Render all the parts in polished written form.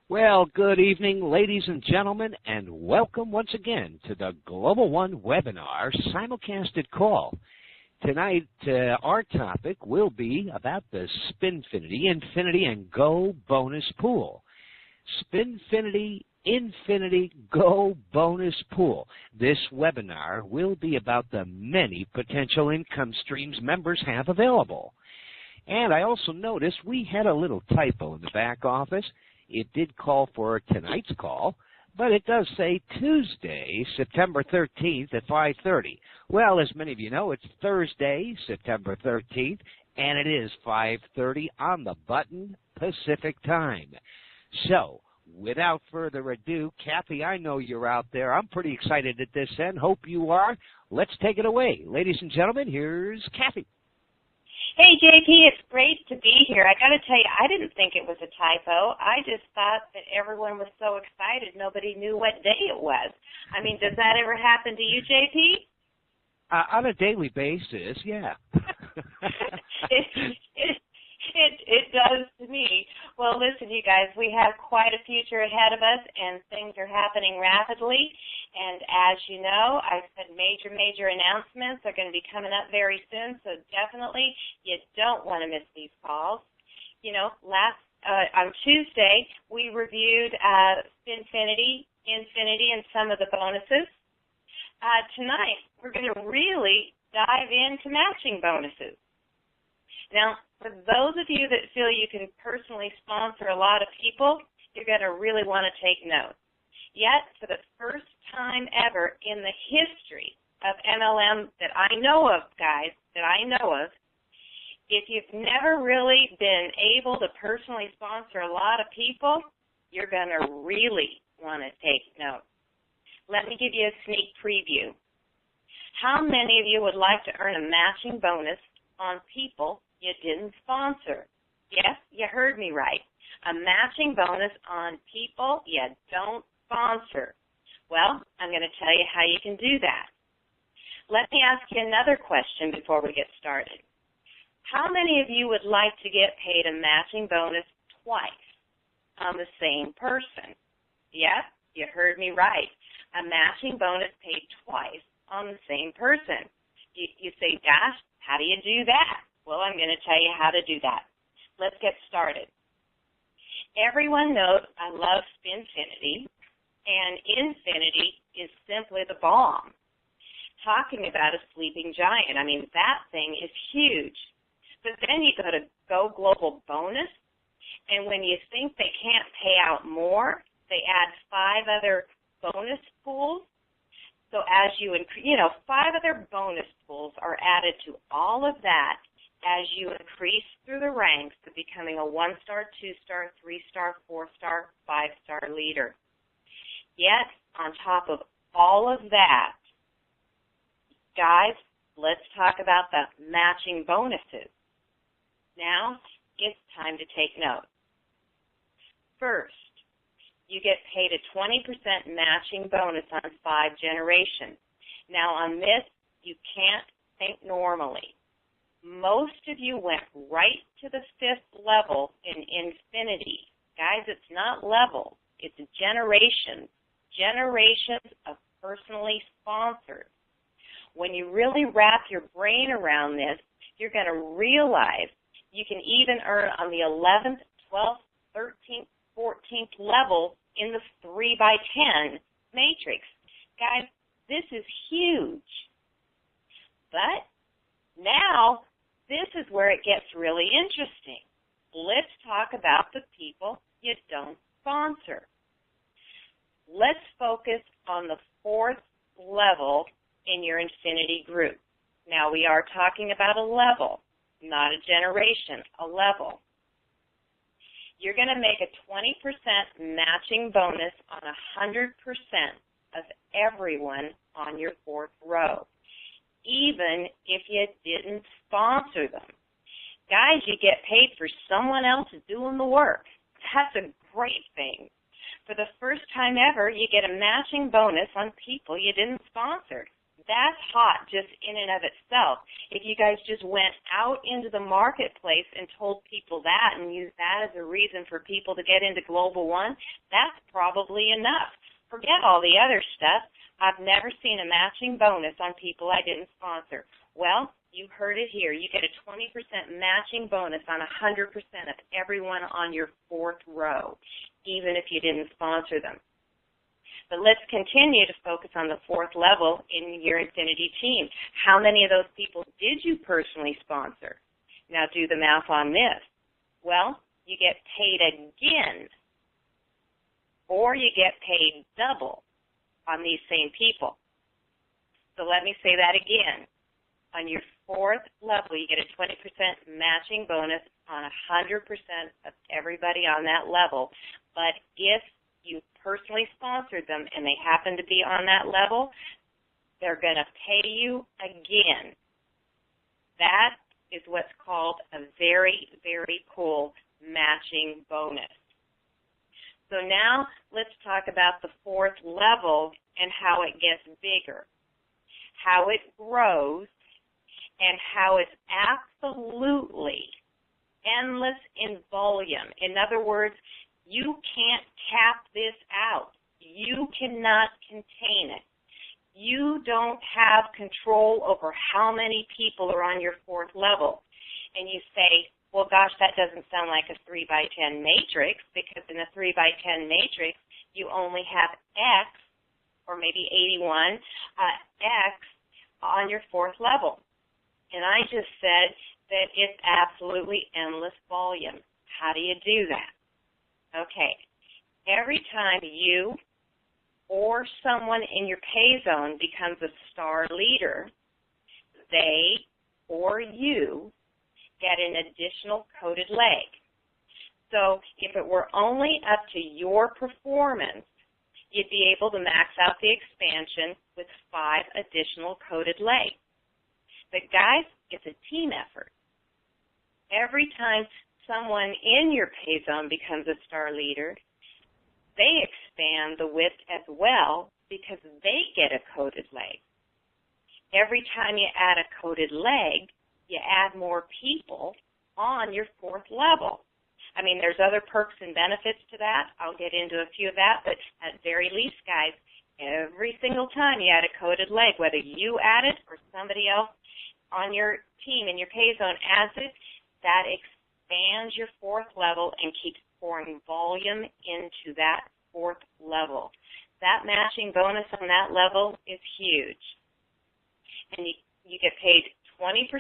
Well, good evening, ladies and gentlemen, and welcome once again to the GlobalOne Webinar simulcasted call. Tonight, our topic will be about the Spinfinity, Infinity, and Go bonus pool. Spinfinity, Infinity, Go bonus pool. This webinar will be about the many potential income streams members have available. And I also noticed we had a little typo in the back office. It did call for tonight's call, but it does say Tuesday, September 13th at 5:30. Well, as many of you know, it's Thursday, September 13th, and it is 5:30 on the button Pacific time. So, without further ado, Kathy, I know you're out there. I'm pretty excited at this end. Hope you are. Let's take it away. Ladies and gentlemen, here's Kathy. Hey, JP, it's great to be here. I got to tell you, I didn't think it was a typo. I just thought that everyone was so excited nobody knew what day it was. I mean, does that ever happen to you, JP? On a daily basis, yeah. It does to me. Well, listen, you guys, we have quite a future ahead of us, and things are happening rapidly. And as you know, I said major announcements are going to be coming up very soon, so definitely you don't want to miss these calls. You know, on Tuesday, we reviewed Spinfinity, Infinity, and some of the bonuses. Tonight, we're going to really dive into matching bonuses. Now, for those of you that feel you can personally sponsor a lot of people, you're going to really want to take note. Yet, for the first time ever in the history of MLM that I know of, guys, if you've never really been able to personally sponsor a lot of people, you're going to really want to take note. Let me give you a sneak preview. How many of you would like to earn a matching bonus on people you didn't sponsor? Yes, you heard me right. A matching bonus on people you don't sponsor. Well, I'm going to tell you how you can do that. Let me ask you another question before we get started. How many of you would like to get paid a matching bonus twice on the same person? Yes, you heard me right. A matching bonus paid twice on the same person. You say, gosh, how do you do that? Well, I'm going to tell you how to do that. Let's get started. Everyone knows I love Spinfinity, and Infinity is simply the bomb. Talking about a sleeping giant, I mean, that thing is huge. But then you go to Go Global Bonus, and when you think they can't pay out more, they add 5 other bonus pools. So as you increase, 5 other bonus pools are added to all of that as you increase through the ranks to becoming a 1-star, 2-star, 3-star, 4-star, 5-star leader. Yet, on top of all of that, guys, let's talk about the matching bonuses. Now, it's time to take note. First, you get paid a 20% matching bonus on 5 generations. Now, on this, you can't think normally. Most of you went right to the 5th level in Infinity. Guys, it's not level. It's generations. Generations of personally sponsored. When you really wrap your brain around this, you're going to realize you can even earn on the 11th, 12th, 13th, 14th level in the 3x10 matrix. Guys, this is huge. But now, this is where it gets really interesting. Let's talk about the people you don't sponsor. Let's focus on the 4th level in your Infinity group. Now, we are talking about a level, not a generation, a level. You're going to make a 20% matching bonus on 100% of everyone on your 4th row, even if you didn't sponsor them. Guys, you get paid for someone else doing the work. That's a great thing. For the first time ever, you get a matching bonus on people you didn't sponsor. that's hot just in and of itself. If you guys just went out into the marketplace and told people that and used that as a reason for people to get into Global One, that's probably enough. Forget all the other stuff. I've never seen a matching bonus on people I didn't sponsor. Well, you heard it here. You get a 20% matching bonus on 100% of everyone on your fourth row, even if you didn't sponsor them. But let's continue to focus on the fourth level in your Infinity team. How many of those people did you personally sponsor? Now do the math on this. Well, you get paid again, or you get paid double on these same people. So let me say that again. On your fourth level, you get a 20% matching bonus on 100% of everybody on that level. But if you personally sponsored them and they happen to be on that level, they're going to pay you again. That is what's called a very, very cool matching bonus. So now let's talk about the fourth level and how it gets bigger, how it grows, and how it's absolutely endless in volume. In other words, you can't cap this out. You cannot contain it. You don't have control over how many people are on your fourth level. And you say, well, gosh, that doesn't sound like a 3x10 matrix, because in a 3x10 matrix, you only have X, or maybe 81, X on your fourth level. And I just said that it's absolutely endless volume. How do you do that? Okay, every time you or someone in your pay zone becomes a star leader, they or you get an additional coded leg. So if it were only up to your performance, you'd be able to max out the expansion with 5 additional coded legs. But guys, it's a team effort. Every time someone in your pay zone becomes a star leader, they expand the width as well because they get a coded leg. Every time you add a coded leg, you add more people on your fourth level. I mean, there's other perks and benefits to that. I'll get into a few of that, but at very least, guys, every single time you add a coded leg, whether you add it or somebody else on your team in your pay zone adds it, that expands your fourth level and keeps pouring volume into that fourth level. That matching bonus on that level is huge. And you get paid 20%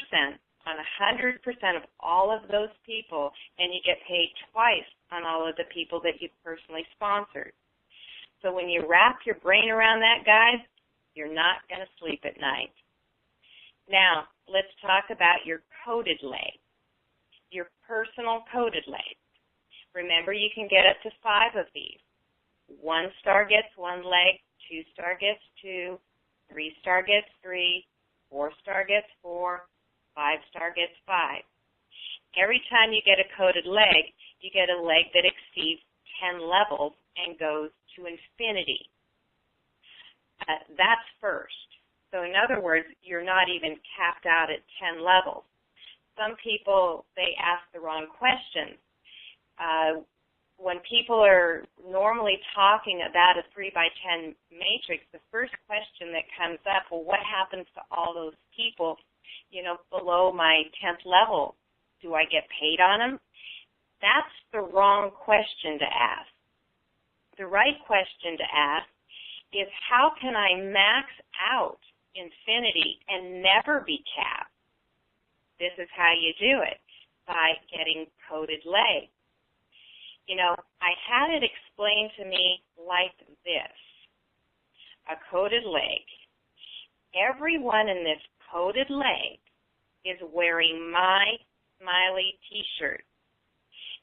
on 100% of all of those people, and you get paid twice on all of the people that you've personally sponsored. So when you wrap your brain around that, guys, you're not going to sleep at night. Now, let's talk about your coded leg, your personal coded leg. Remember, you can get up to 5 of these. 1 star gets 1 leg, 2 star gets 2, 3 star gets 3, 4 star gets 4, 5 star gets 5. Every time you get a coded leg, you get a leg that exceeds 10 levels and goes to infinity. That's first. So in other words, you're not even capped out at 10 levels. Some people, they ask the wrong questions. When people are normally talking about a 3x10 matrix, the first question that comes up, well, what happens to all those people, below my 10th level? Do I get paid on them? That's the wrong question to ask. The right question to ask is, how can I max out infinity and never be capped? This is how you do it, by getting coded legs. I had it explained to me like this. A coded leg. Everyone in this coded leg is wearing my smiley t-shirt.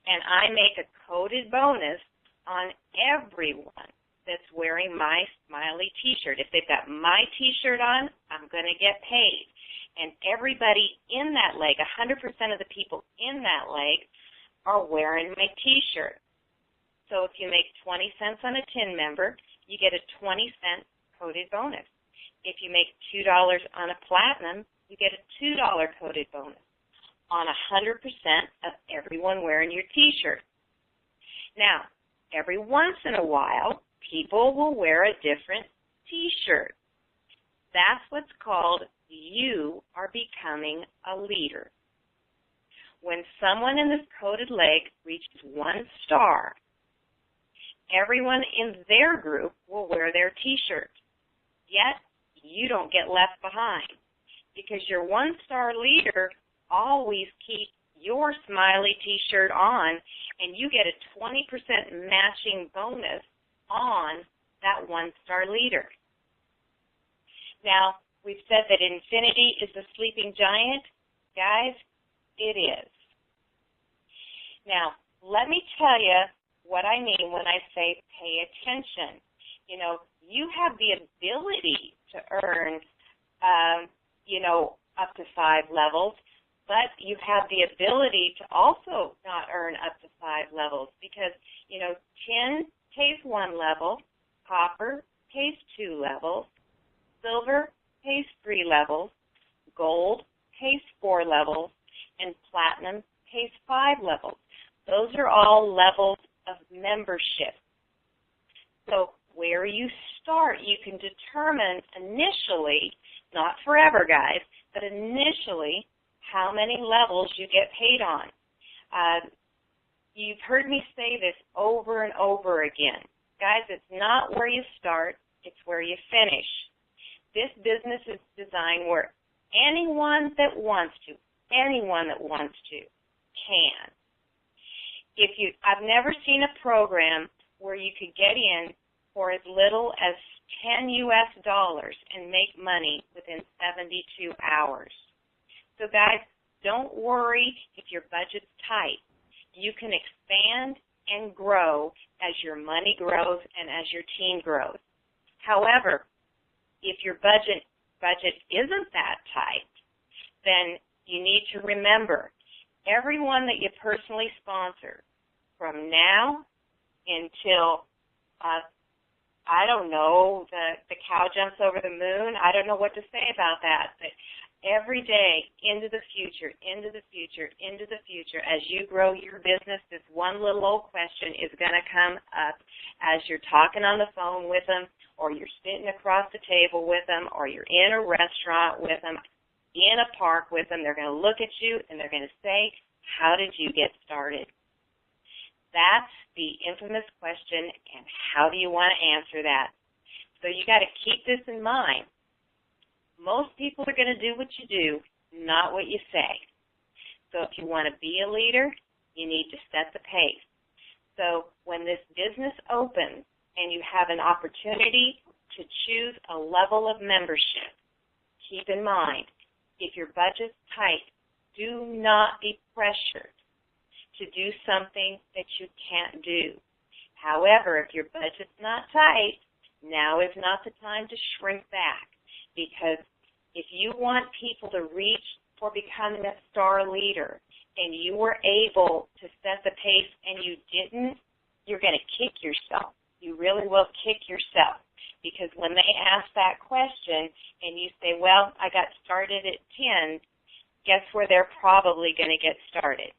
And I make a coded bonus on everyone that's wearing my smiley t-shirt. If they've got my t-shirt on, I'm going to get paid. And everybody in that leg, 100% of the people in that leg, are wearing my t-shirt. So if you make 20 cents on a tin member, you get a 20-cent coded bonus. If you make $2 on a platinum, you get a $2 coded bonus on 100% of everyone wearing your T-shirt. Now, every once in a while, people will wear a different T-shirt. That's what's called you are becoming a leader. When someone in this coded leg reaches 1 star, everyone in their group will wear their T-shirt. Yet, you don't get left behind because your 1-star leader always keeps your smiley T-shirt on, and you get a 20% matching bonus on that 1-star leader. Now, we've said that infinity is the sleeping giant. Guys, it is. Now, let me tell you what I mean when I say pay attention. You know, you have the ability to earn, up to 5 levels, but you have the ability to also not earn up to 5 levels because, tin pays 1 level, copper pays 2 levels, silver pays 3 levels, gold pays 4 levels, and platinum pays 5 levels. Those are all levels of membership. So where you start, you can determine initially, not forever, guys, but initially how many levels you get paid on. You've heard me say this over and over again. Guys, it's not where you start, it's where you finish. This business is designed where anyone that wants to can. I've never seen a program where you could get in for as little as $10 and make money within 72 hours. So guys, don't worry if your budget's tight. You can expand and grow as your money grows and as your team grows. However, if your budget isn't that tight, then you need to remember everyone that you personally sponsor from now until I don't know, the cow jumps over the moon. I don't know what to say about that. But every day into the future, as you grow your business, this one little old question is going to come up as you're talking on the phone with them, or you're sitting across the table with them, or you're in a restaurant with them, in a park with them. They're going to look at you and they're going to say, how did you get started? That's the infamous question, and how do you want to answer that? So you got to keep this in mind. Most people are going to do what you do, not what you say. So if you want to be a leader, you need to set the pace. So when this business opens and you have an opportunity to choose a level of membership, keep in mind, if your budget's tight, do not be pressured to do something that you can't do. However, if your budget's not tight, now is not the time to shrink back, because if you want people to reach for becoming a star leader and you were able to set the pace and you didn't, you're going to kick yourself. You really will kick yourself, because when they ask that question and you say, well, I got started at 10, guess where they're probably going to get started?